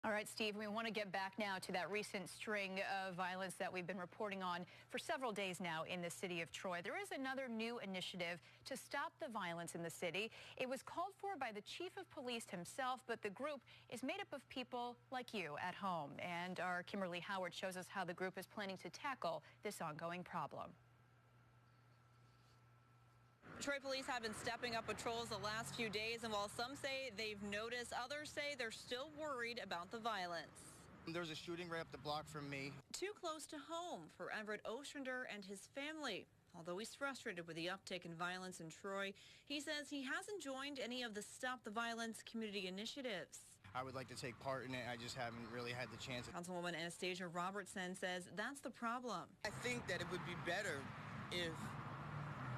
All right, Steve, we want to get back now to that recent string of violence that we've been reporting on for several days now in the city of Troy. There is another new initiative to stop the violence in the city. It was called for by the chief of police himself, but the group is made up of people like you at home. And our Kimberly Howard shows us how the group is planning to tackle this ongoing problem. Troy police have been stepping up patrols the last few days, and while some say they've noticed, others say they're still worried about the violence. There's a shooting right up the block from me. Too close to home for Everett Ostrander and his family. Although he's frustrated with the uptick in violence in Troy, he says he hasn't joined any of the Stop the Violence community initiatives. I would like to take part in it. I just haven't really had the chance. Councilwoman Anastasia Robertson says that's the problem. I think that it would be better if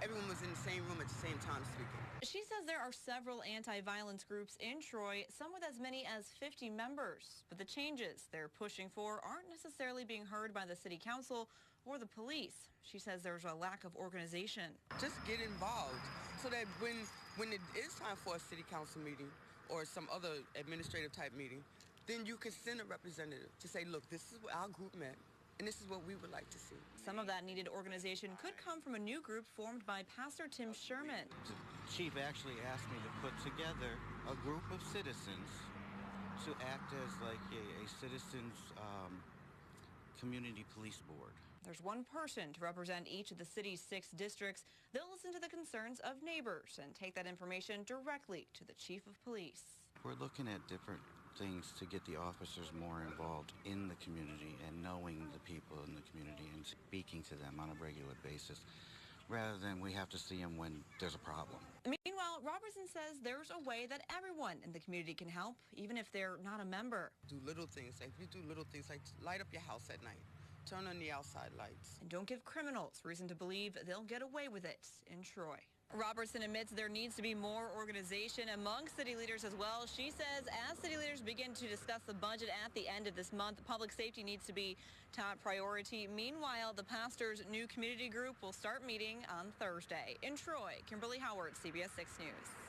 everyone was in the same room at the same time speaking. She says there are several anti-violence groups in Troy, some with as many as 50 members. But the changes they're pushing for aren't necessarily being heard by the city council or the police. She says there's a lack of organization. Just get involved so that when it is time for a city council meeting or some other administrative type meeting, then you can send a representative to say, look, this is what our group meant. And this is what we would like to see. Some of that needed organization could come from a new group formed by Pastor Tim Sherman. The chief actually asked me to put together a group of citizens to act as like a citizens community police board. There's one person to represent each of the city's 6 districts. They'll listen to the concerns of neighbors and take that information directly to the chief of police. We're looking at different things to get the officers more involved in the community and knowing the people in the community and speaking to them on a regular basis, rather than we have to see them when there's a problem. Meanwhile, Robertson says there's a way that everyone in the community can help, even if they're not a member. Do little things. Like, if you do little things like light up your house at night, turn on the outside lights. And don't give criminals reason to believe they'll get away with it in Troy. Robertson admits there needs to be more organization among city leaders as well. She says as city leaders begin to discuss the budget at the end of this month, public safety needs to be top priority. Meanwhile, the pastor's new community group will start meeting on Thursday. In Troy, Kimberly Howard, CBS 6 News.